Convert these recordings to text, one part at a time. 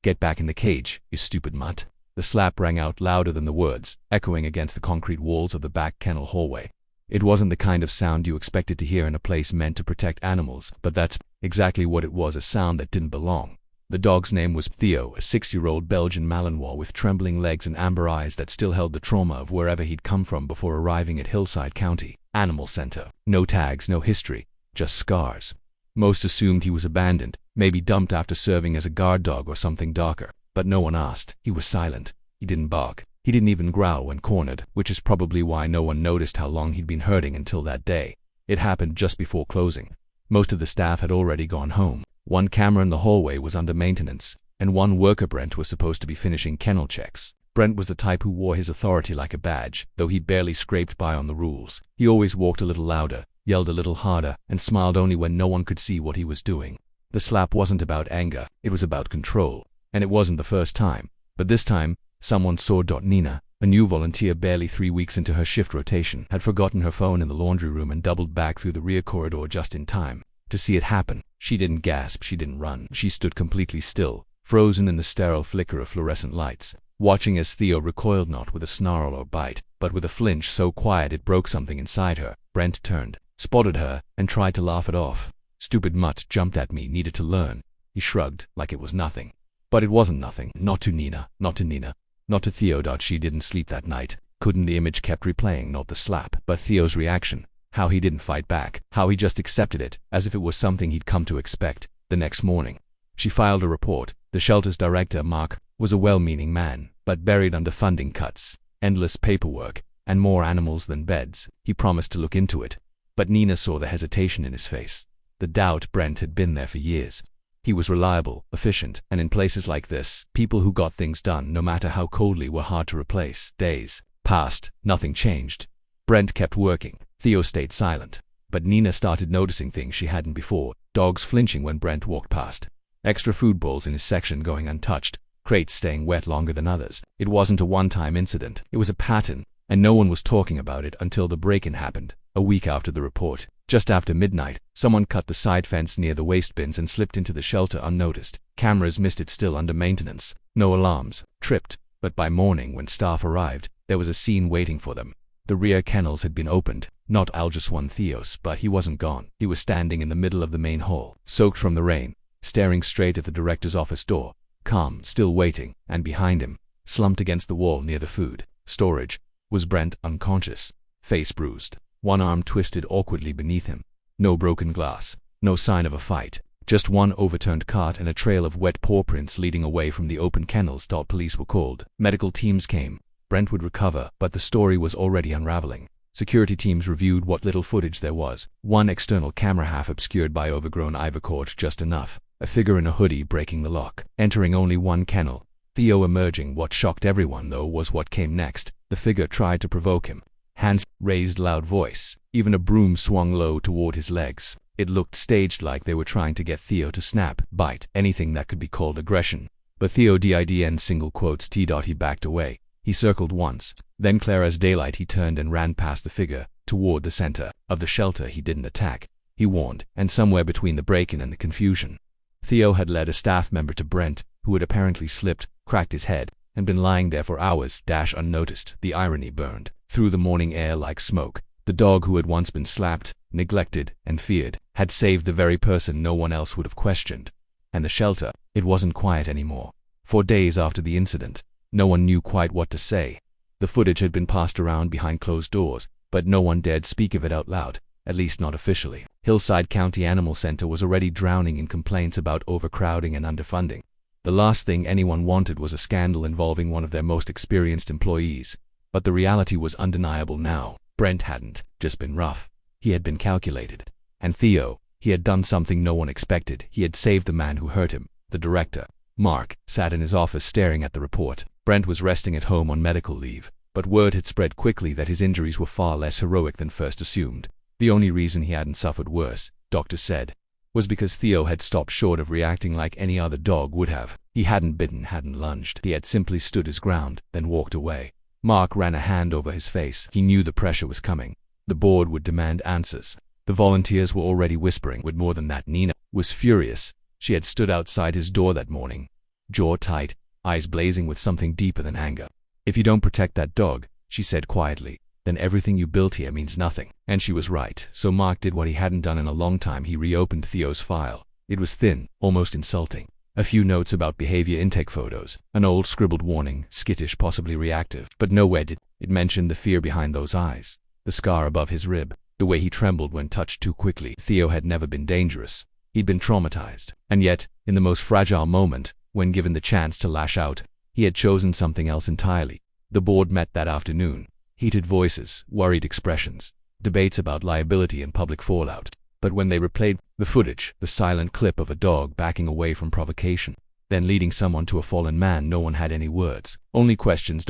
"Get back in the cage, you stupid mutt." The slap rang out louder than the words, echoing against the concrete walls of the back kennel hallway. It wasn't the kind of sound you expected to hear in a place meant to protect animals, but that's exactly what it was, a sound that didn't belong. The dog's name was Theo, a 6-year-old Belgian Malinois with trembling legs and amber eyes that still held the trauma of wherever he'd come from before arriving at Hillside County Animal Center. No tags, no history, just scars. Most assumed he was abandoned, maybe dumped after serving as a guard dog or something darker. But no one asked. He was silent. He didn't bark. He didn't even growl when cornered, which is probably why no one noticed how long he'd been hurting until that day. It happened just before closing. Most of the staff had already gone home. One camera in the hallway was under maintenance, and one worker, Brent, was supposed to be finishing kennel checks. Brent was the type who wore his authority like a badge, though he barely scraped by on the rules. He always walked a little louder, yelled a little harder, and smiled only when no one could see what he was doing. The slap wasn't about anger, it was about control. And it wasn't the first time. But this time, someone saw. Nina, a new volunteer barely 3 weeks into her shift rotation, had forgotten her phone in the laundry room and doubled back through the rear corridor just in time to see it happen. She didn't gasp, she didn't run. She stood completely still, frozen in the sterile flicker of fluorescent lights, watching as Theo recoiled, not with a snarl or bite, but with a flinch so quiet it broke something inside her. Brent turned, spotted her, and tried to laugh it off. "Stupid mutt, jumped at me, needed to learn." He shrugged, like it was nothing. But it wasn't nothing. Not to Nina, not to Nina, not to Theo. She didn't sleep that night. Couldn't. The image kept replaying, not the slap, but Theo's reaction. How he didn't fight back, how he just accepted it, as if it was something he'd come to expect. The next morning, she filed a report. The shelter's director, Mark, was a well-meaning man, but buried under funding cuts, endless paperwork, and more animals than beds. He promised to look into it. But Nina saw the hesitation in his face, the doubt. Brent had been there for years. He was reliable, efficient, and in places like this, people who got things done, no matter how coldly, were hard to replace. Days passed, nothing changed. Brent kept working. Theo stayed silent. But Nina started noticing things she hadn't before. Dogs flinching when Brent walked past. Extra food bowls in his section going untouched. Crates staying wet longer than others. It wasn't a one-time incident. It was a pattern, and no one was talking about it until the break-in happened, a week after the report. Just after midnight, someone cut the side fence near the waste bins and slipped into the shelter unnoticed. Cameras missed it, still under maintenance. No alarms. Tripped. But by morning, when staff arrived, there was a scene waiting for them. The rear kennels had been opened. Not Algiswan Theos, but he wasn't gone. He was standing in the middle of the main hall, soaked from the rain, staring straight at the director's office door, calm, still waiting, and behind him, slumped against the wall near the food storage, was Brent, unconscious, face bruised, one arm twisted awkwardly beneath him. No broken glass, no sign of a fight, just one overturned cart and a trail of wet paw prints leading away from the open kennels. Police were called. Medical teams came. Brent would recover, but the story was already unraveling. Security teams reviewed what little footage there was. One external camera half obscured by overgrown ivycord, just enough. A figure in a hoodie breaking the lock, entering only one kennel. Theo emerging. What shocked everyone, though, was what came next. The figure tried to provoke him. Hands raised, loud voice. Even a broom swung low toward his legs. It looked staged, like they were trying to get Theo to snap, bite, anything that could be called aggression. But Theo didn't, single quotes T. He backed away. He circled once, then clear as daylight he turned and ran past the figure, toward the center of the shelter. He didn't attack, he warned, and somewhere between the break-in and the confusion, Theo had led a staff member to Brent, who had apparently slipped, cracked his head, and been lying there for hours, unnoticed. The irony burned through the morning air like smoke. The dog who had once been slapped, neglected, and feared, had saved the very person no one else would have questioned. And the shelter, it wasn't quiet anymore. For days after the incident, no one knew quite what to say. The footage had been passed around behind closed doors, but no one dared speak of it out loud, at least not officially. Hillside County Animal Center was already drowning in complaints about overcrowding and underfunding. The last thing anyone wanted was a scandal involving one of their most experienced employees. But the reality was undeniable now. Brent hadn't just been rough. He had been calculated. And Theo, he had done something no one expected. He had saved the man who hurt him. The director, Mark, sat in his office staring at the report. Brent was resting at home on medical leave, but word had spread quickly that his injuries were far less heroic than first assumed. The only reason he hadn't suffered worse, doctors said, was because Theo had stopped short of reacting like any other dog would have. He hadn't bitten, hadn't lunged. He had simply stood his ground, then walked away. Mark ran a hand over his face. He knew the pressure was coming. The board would demand answers. The volunteers were already whispering. With more than that, Nina was furious. She had stood outside his door that morning, jaw tight, eyes blazing with something deeper than anger. "If you don't protect that dog," she said quietly, "then everything you built here means nothing." And she was right. So Mark did what he hadn't done in a long time. He reopened Theo's file. It was thin, almost insulting. A few notes about behavior intake photos, an old scribbled warning, skittish, possibly reactive, but nowhere did it mention the fear behind those eyes, the scar above his rib, the way he trembled when touched too quickly. Theo had never been dangerous. He'd been traumatized. And yet, in the most fragile moment, when given the chance to lash out, he had chosen something else entirely. The board met that afternoon. Heated voices, worried expressions, debates about liability and public fallout. But when they replayed the footage, the silent clip of a dog backing away from provocation, then leading someone to a fallen man, no one had any words, only questions.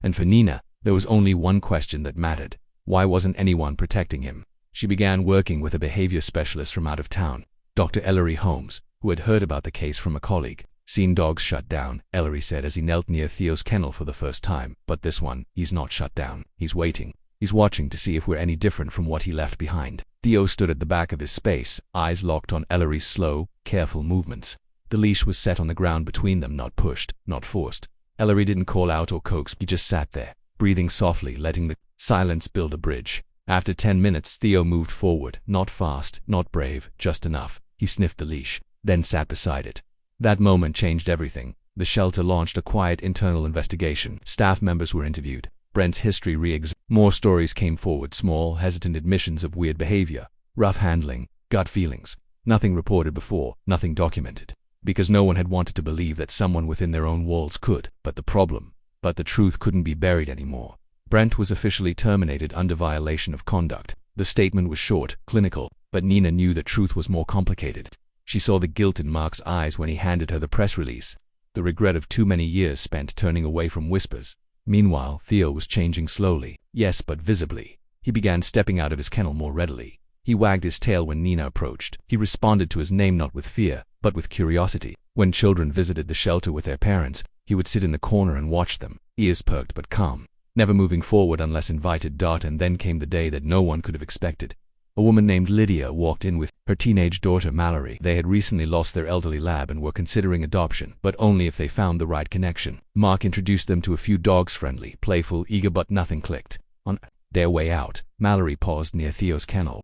And for Nina, there was only one question that mattered. Why wasn't anyone protecting him? She began working with a behavior specialist from out of town, Dr. Ellery Holmes, who had heard about the case from a colleague. "Seen dogs shut down," Ellery said as he knelt near Theo's kennel for the first time. "But this one, he's not shut down. He's waiting. He's watching to see if we're any different from what he left behind." Theo stood at the back of his space, eyes locked on Ellery's slow, careful movements. The leash was set on the ground between them, not pushed, not forced. Ellery didn't call out or coax. He just sat there, breathing softly, letting the silence build a bridge. After 10 minutes, Theo moved forward, not fast, not brave, just enough. He sniffed the leash, then sat beside it. That moment changed everything. The shelter launched a quiet internal investigation. Staff members were interviewed. Brent's history re-examined. More stories came forward, small, hesitant admissions of weird behavior, rough handling, gut feelings. Nothing reported before, nothing documented. Because no one had wanted to believe that someone within their own walls could. But the truth couldn't be buried anymore. Brent was officially terminated under violation of conduct. The statement was short, clinical, but Nina knew the truth was more complicated. She saw the guilt in Mark's eyes when he handed her the press release, the regret of too many years spent turning away from whispers. Meanwhile, Theo was changing slowly, yes, but visibly. He began stepping out of his kennel more readily. He wagged his tail when Nina approached. He responded to his name not with fear, but with curiosity. When children visited the shelter with their parents, he would sit in the corner and watch them, ears perked but calm, never moving forward unless invited. And then came the day that no one could have expected. A woman named Lydia walked in with her teenage daughter Mallory. They had recently lost their elderly lab and were considering adoption, but only if they found the right connection. Mark introduced them to a few dogs, friendly, playful, eager, but nothing clicked. On their way out, Mallory paused near Theo's kennel.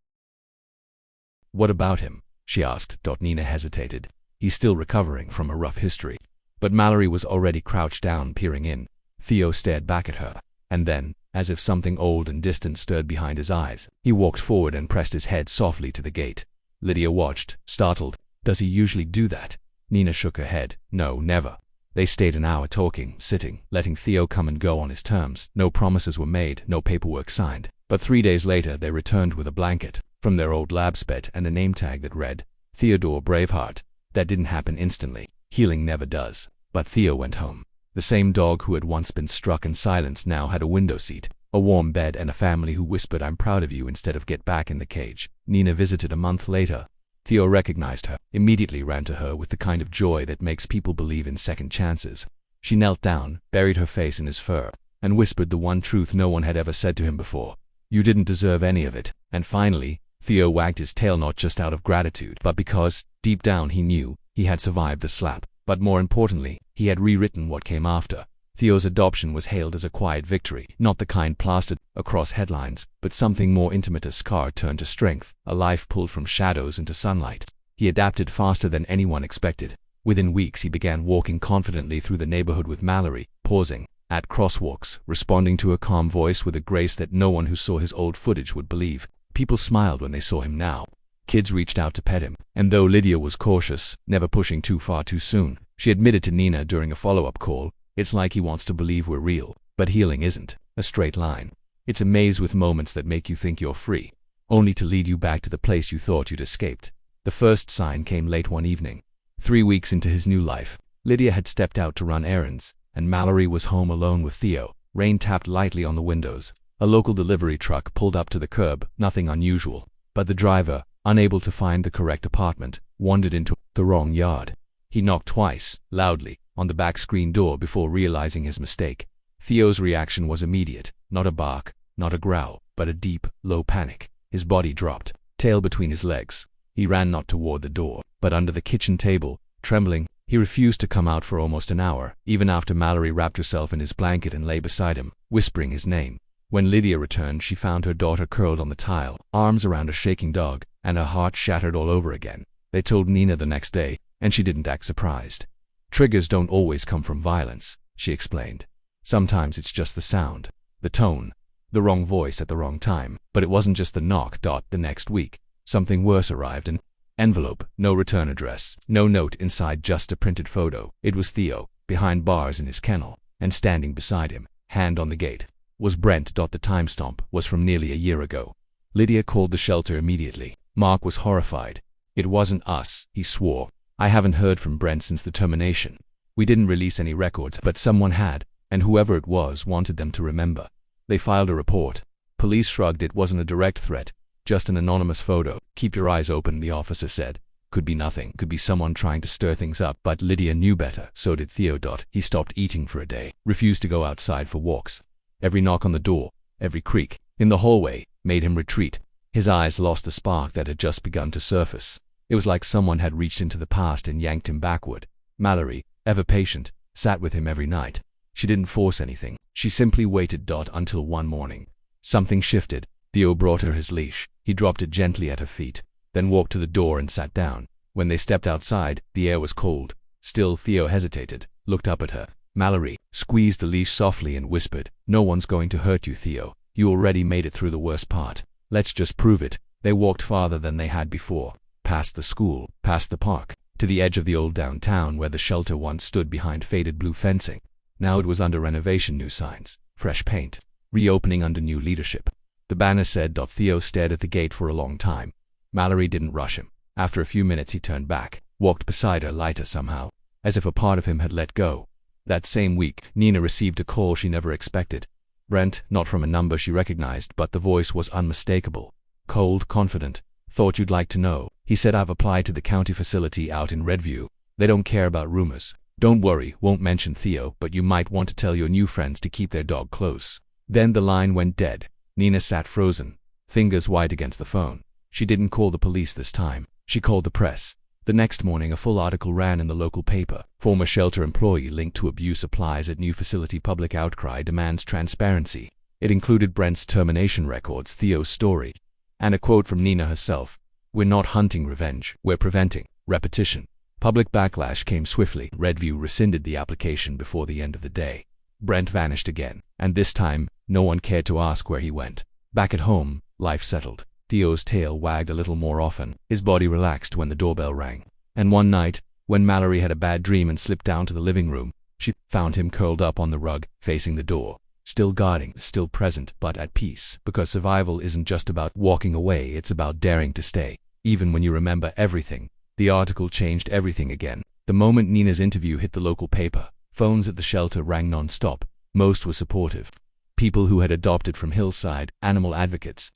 "What about him?" she asked. Nina hesitated. "He's still recovering from a rough history." But Mallory was already crouched down, peering in. Theo stared back at her, and then, as if something old and distant stirred behind his eyes, he walked forward and pressed his head softly to the gate. Lydia watched, startled. "Does he usually do that?" Nina shook her head. "No, never." They stayed an hour talking, sitting, letting Theo come and go on his terms. No promises were made, no paperwork signed. But 3 days later they returned with a blanket from their old lab's bed and a name tag that read, "Theodore Braveheart." That didn't happen instantly. Healing never does. But Theo went home. The same dog who had once been struck and silenced now had a window seat, a warm bed, and a family who whispered, "I'm proud of you," instead of "get back in the cage." Nina visited a month later. Theo recognized her, immediately ran to her with the kind of joy that makes people believe in second chances. She knelt down, buried her face in his fur, and whispered the one truth no one had ever said to him before. "You didn't deserve any of it." And finally, Theo wagged his tail, not just out of gratitude, but because, deep down, he knew he had survived the slap. But more importantly, he had rewritten what came after. Theo's adoption was hailed as a quiet victory, not the kind plastered across headlines, but something more intimate, a scar turned to strength, a life pulled from shadows into sunlight. He adapted faster than anyone expected. Within weeks he began walking confidently through the neighborhood with Mallory, pausing at crosswalks, responding to her calm voice with a grace that no one who saw his old footage would believe. People smiled when they saw him now. Kids reached out to pet him, and though Lydia was cautious, never pushing too far too soon, she admitted to Nina during a follow-up call, "It's like he wants to believe we're real." But healing isn't a straight line. It's a maze with moments that make you think you're free, only to lead you back to the place you thought you'd escaped. The first sign came late one evening. 3 weeks into his new life, Lydia had stepped out to run errands, and Mallory was home alone with Theo. Rain tapped lightly on the windows. A local delivery truck pulled up to the curb, nothing unusual. But the driver, unable to find the correct apartment, wandered into the wrong yard. He knocked twice, loudly, on the back screen door before realizing his mistake. Theo's reaction was immediate. Not a bark, not a growl, but a deep, low panic. His body dropped, tail between his legs. He ran not toward the door, but under the kitchen table, trembling, He refused to come out for almost an hour, even after Mallory wrapped herself in his blanket and lay beside him, whispering his name. When Lydia returned, she found her daughter curled on the tile, arms around a shaking dog, and her heart shattered all over again. They told Nina the next day, and she didn't act surprised. Triggers don't always come from violence, she explained. Sometimes it's just the sound, the tone, the wrong voice at the wrong time. But it wasn't just the knock. The next week, something worse arrived. An envelope, no return address, no note inside, just a printed photo. It was Theo, behind bars in his kennel, and standing beside him, hand on the gate, was Brent. The timestamp was from nearly a year ago. Lydia called the shelter immediately. Mark was horrified. It wasn't us, he swore. I haven't heard from Brent since the termination. We didn't release any records, but someone had, and whoever it was wanted them to remember. They filed a report. Police shrugged. It wasn't a direct threat, just an anonymous photo. Keep your eyes open, the officer said. Could be nothing, could be someone trying to stir things up. But Lydia knew better. So did Theo. He stopped eating for a day, refused to go outside for walks. Every knock on the door, every creak in the hallway, made him retreat. His eyes lost the spark that had just begun to surface. It was like someone had reached into the past and yanked him backward. Mallory, ever patient, sat with him every night. She didn't force anything. She simply waited. Until one morning, something shifted. Theo brought her his leash. He dropped it gently at her feet, then walked to the door and sat down. When they stepped outside, the air was cold. Still, Theo hesitated, looked up at her. Mallory squeezed the leash softly and whispered, "No one's going to hurt you, Theo. You already made it through the worst part. Let's just prove it." They walked farther than they had before, past the school, past the park, to the edge of the old downtown where the shelter once stood behind faded blue fencing. Now it was under renovation, new signs, fresh paint, reopening under new leadership. The banner said. Theo stared at the gate for a long time. Mallory didn't rush him. After a few minutes he turned back, walked beside her, lighter somehow, as if a part of him had let go. That same week, Nina received a call she never expected. Brent, not from a number she recognized, but the voice was unmistakable. Cold, confident. "Thought you'd like to know," he said. "I've applied to the county facility out in Redview. They don't care about rumors. Don't worry, won't mention Theo, but you might want to tell your new friends to keep their dog close." Then the line went dead. Nina sat frozen, fingers white against the phone. She didn't call the police this time. She called the press. The next morning a full article ran in the local paper. Former shelter employee linked to abuse applies at new facility. Public outcry demands transparency. It included Brent's termination records, Theo's story, and a quote from Nina herself. "We're not hunting revenge, we're preventing repetition." Public backlash came swiftly. Redview rescinded the application before the end of the day. Brent vanished again, and this time, no one cared to ask where he went. Back at home, life settled. Theo's tail wagged a little more often. His body relaxed when the doorbell rang. And one night, when Mallory had a bad dream and slipped down to the living room, she found him curled up on the rug, facing the door. Still guarding, still present, but at peace. Because survival isn't just about walking away, it's about daring to stay, even when you remember everything. The article changed everything again. The moment Nina's interview hit the local paper, phones at the shelter rang non-stop. Most were supportive. People who had adopted from Hillside, animal advocates,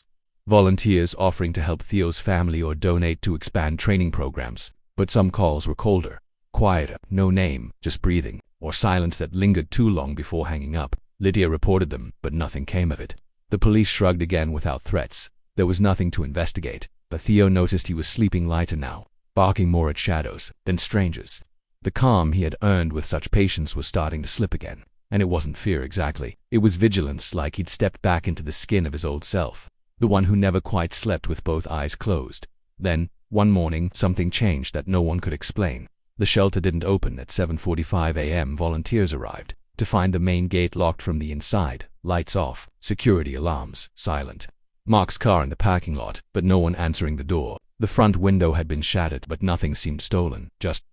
volunteers offering to help Theo's family or donate to expand training programs. But some calls were colder, quieter, no name, just breathing, or silence that lingered too long before hanging up. Lydia reported them, but nothing came of it. The police shrugged again without threats. There was nothing to investigate, but Theo noticed he was sleeping lighter now, barking more at shadows than strangers. The calm he had earned with such patience was starting to slip again. And it wasn't fear exactly. It was vigilance, like he'd stepped back into the skin of his old self, the one who never quite slept with both eyes closed. Then, one morning, something changed that no one could explain. The shelter didn't open at 7:45 a.m. Volunteers arrived to find the main gate locked from the inside, lights off, security alarms silent. Mark's car in the parking lot, but no one answering the door. The front window had been shattered, but nothing seemed stolen. Just ...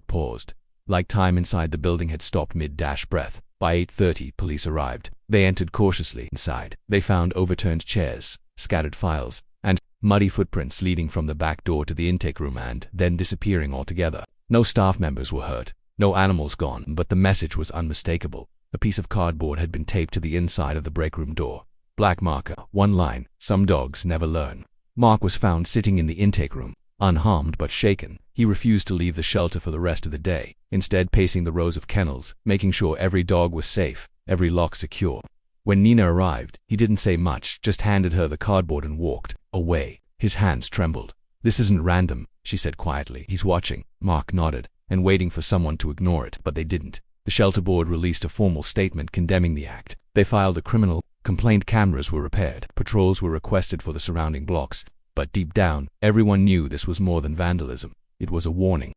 paused. Like time inside the building had stopped mid-breath. By 8:30, police arrived. They entered cautiously. Inside, they found overturned chairs, scattered files, and muddy footprints leading from the back door to the intake room and then disappearing altogether. No staff members were hurt, no animals gone, but the message was unmistakable. A piece of cardboard had been taped to the inside of the break room door. Black marker, one line, "Some dogs never learn." Mark was found sitting in the intake room, unharmed but shaken. He refused to leave the shelter for the rest of the day, instead pacing the rows of kennels, making sure every dog was safe, every lock secure. When Nina arrived, he didn't say much, just handed her the cardboard and walked away. His hands trembled. "This isn't random," she said quietly. "He's watching." Mark nodded, and waiting for someone to ignore it, but they didn't. The shelter board released a formal statement condemning the act. They filed a criminal complaint. Cameras were repaired. Patrols were requested for the surrounding blocks. But deep down, everyone knew this was more than vandalism. It was a warning.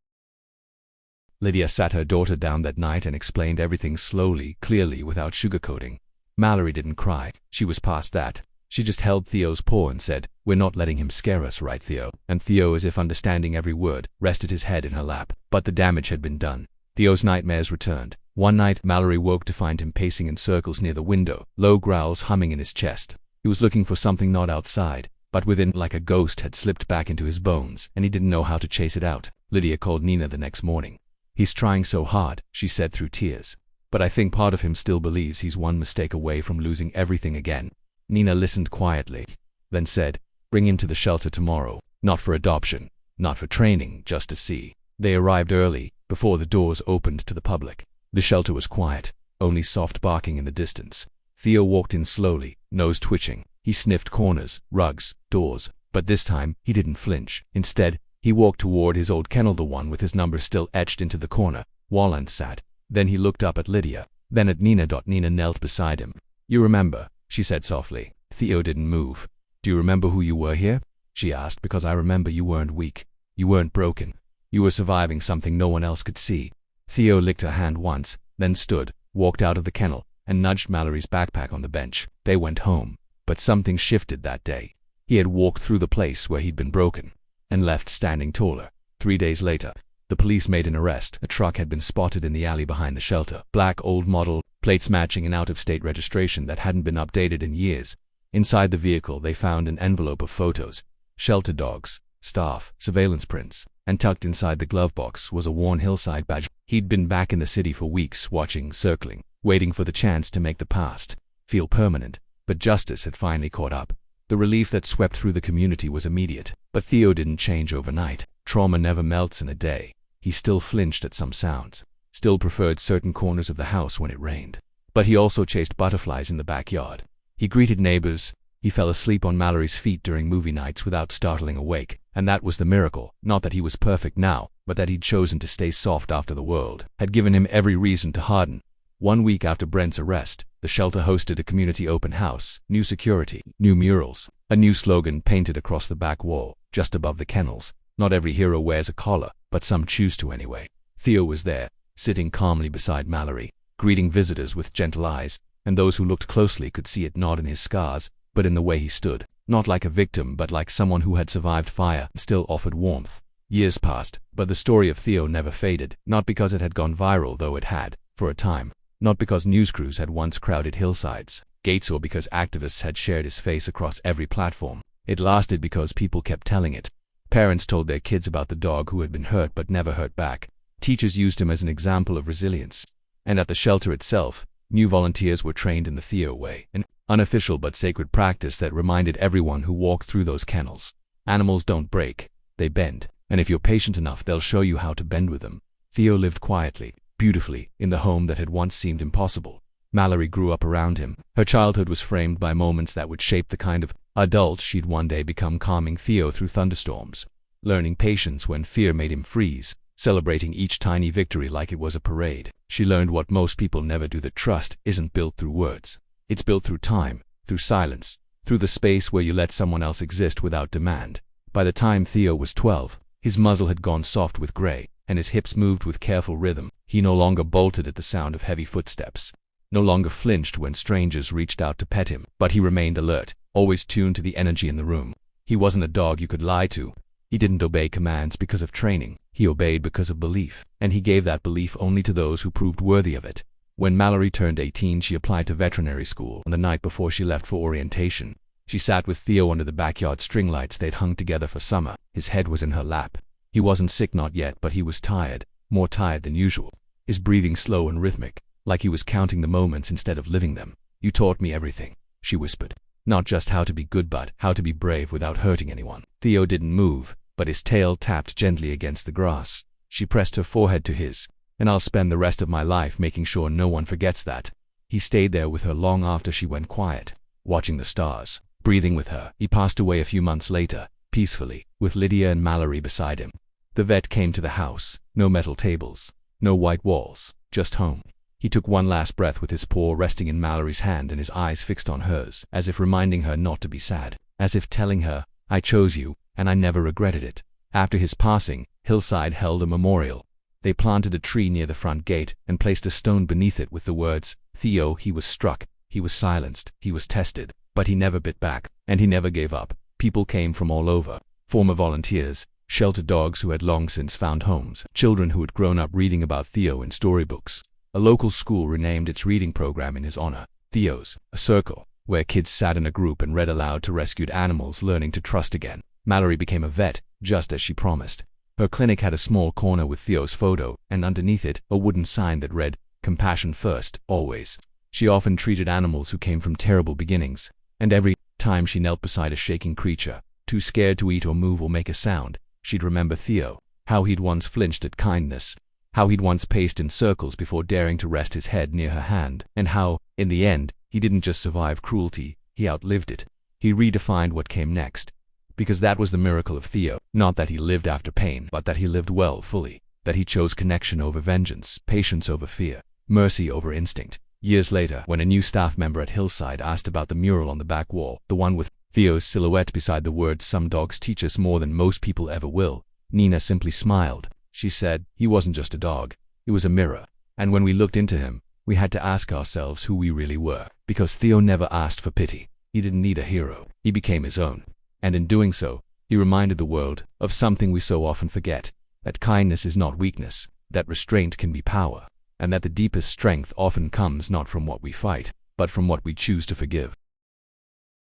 Lydia sat her daughter down that night and explained everything slowly, clearly, without sugarcoating. Mallory didn't cry. She was past that. She just held Theo's paw and said, "We're not letting him scare us, right, Theo?" And Theo, as if understanding every word, rested his head in her lap. But the damage had been done. Theo's nightmares returned. One night, Mallory woke to find him pacing in circles near the window, low growls humming in his chest. He was looking for something not outside, but within, like a ghost had slipped back into his bones, and he didn't know how to chase it out. Lydia called Nina the next morning. "He's trying so hard," she said through tears. "But I think part of him still believes he's one mistake away from losing everything again." Nina listened quietly, then said, "Bring him to the shelter tomorrow. Not for adoption, not for training, just to see." They arrived early, before the doors opened to the public. The shelter was quiet, only soft barking in the distance. Theo walked in slowly, nose twitching. He sniffed corners, rugs, doors, but this time he didn't flinch. Instead, he walked toward his old kennel, the one with his number still etched into the corner. Walland sat. Then he looked up at Lydia, then at Nina. Nina knelt beside him. "You remember," she said softly. Theo didn't move. "Do you remember who you were here?" she asked. "Because I remember you weren't weak. You weren't broken. You were surviving something no one else could see." Theo licked her hand once, then stood, walked out of the kennel, and nudged Mallory's backpack on the bench. They went home. But something shifted that day. He had walked through the place where he'd been broken, and left standing taller. 3 days later, the police made an arrest. A truck had been spotted in the alley behind the shelter. Black old model, plates matching an out-of-state registration that hadn't been updated in years. Inside the vehicle they found an envelope of photos, shelter dogs, staff, surveillance prints, and tucked inside the glove box was a worn hillside badge. He'd been back in the city for weeks, watching, circling, waiting for the chance to make the past feel permanent. But justice had finally caught up. The relief that swept through the community was immediate. But Theo didn't change overnight. Trauma never melts in a day. He still flinched at some sounds, still preferred certain corners of the house when it rained. But he also chased butterflies in the backyard. He greeted neighbors. He fell asleep on Mallory's feet during movie nights without startling awake. And that was the miracle. Not that he was perfect now, but that he'd chosen to stay soft after the world had given him every reason to harden. 1 week after Brent's arrest, the shelter hosted a community open house. New security, new murals, a new slogan painted across the back wall, just above the kennels. "Not every hero wears a collar, but some choose to anyway." Theo was there, sitting calmly beside Mallory, greeting visitors with gentle eyes, and those who looked closely could see it not in his scars, but in the way he stood. Not like a victim, but like someone who had survived fire and still offered warmth. Years passed, but the story of Theo never faded. Not because it had gone viral, though it had, for a time. Not because news crews had once crowded hillsides, gates, or because activists had shared his face across every platform. It lasted because people kept telling it. Parents told their kids about the dog who had been hurt but never hurt back. Teachers used him as an example of resilience. And at the shelter itself, new volunteers were trained in the Theo way, an unofficial but sacred practice that reminded everyone who walked through those kennels. Animals don't break, they bend. And if you're patient enough, they'll show you how to bend with them. Theo lived quietly, beautifully, in the home that had once seemed impossible. Mallory grew up around him. Her childhood was framed by moments that would shape the kind of adult she'd one day become, calming Theo through thunderstorms, learning patience when fear made him freeze, celebrating each tiny victory like it was a parade. She learned what most people never do, that trust isn't built through words. It's built through time, through silence, through the space where you let someone else exist without demand. By the time Theo was 12, his muzzle had gone soft with gray, and his hips moved with careful rhythm. He no longer bolted at the sound of heavy footsteps, no longer flinched when strangers reached out to pet him, but he remained alert, always tuned to the energy in the room. He wasn't a dog you could lie to. He didn't obey commands because of training. He obeyed because of belief, and he gave that belief only to those who proved worthy of it. When Mallory turned 18, she applied to veterinary school. On the night before she left for orientation, she sat with Theo under the backyard string lights they'd hung together for summer. His head was in her lap. He wasn't sick, not yet, but he was tired, more tired than usual. His breathing slow and rhythmic, like he was counting the moments instead of living them. "You taught me everything," she whispered. "Not just how to be good, but how to be brave without hurting anyone." Theo didn't move, but his tail tapped gently against the grass. She pressed her forehead to his. "And I'll spend the rest of my life making sure no one forgets that." He stayed there with her long after she went quiet, watching the stars, breathing with her. He passed away a few months later, peacefully, with Lydia and Mallory beside him. The vet came to the house, No metal tables. No white walls. Just home. He took one last breath with his paw resting in Mallory's hand and his eyes fixed on hers, as if reminding her not to be sad. As if telling her, I chose you, and I never regretted it. After his passing, Hillside held a memorial. They planted a tree near the front gate and placed a stone beneath it with the words, Theo. He was struck, he was silenced, he was tested, but he never bit back, and he never gave up. People came from all over. Former volunteers, shelter dogs who had long since found homes, children who had grown up reading about Theo in storybooks. A local school renamed its reading program in his honor, Theo's, a circle, where kids sat in a group and read aloud to rescued animals learning to trust again. Mallory became a vet, just as she promised. Her clinic had a small corner with Theo's photo, and underneath it, a wooden sign that read, Compassion first, always. She often treated animals who came from terrible beginnings, and every time she knelt beside a shaking creature, too scared to eat or move or make a sound, she'd remember Theo, how he'd once flinched at kindness, how he'd once paced in circles before daring to rest his head near her hand, and how, in the end, he didn't just survive cruelty, he outlived it. He redefined what came next. Because that was the miracle of Theo, not that he lived after pain, but that he lived well fully, that he chose connection over vengeance, patience over fear, mercy over instinct. Years later, when a new staff member at Hillside asked about the mural on the back wall, the one with Theo's silhouette beside the words, Some dogs teach us more than most people ever will, Nina simply smiled. She said, he wasn't just a dog, he was a mirror. And when we looked into him, we had to ask ourselves who we really were. Because Theo never asked for pity. He didn't need a hero. He became his own. And in doing so, he reminded the world of something we so often forget, that kindness is not weakness, that restraint can be power, and that the deepest strength often comes not from what we fight, but from what we choose to forgive.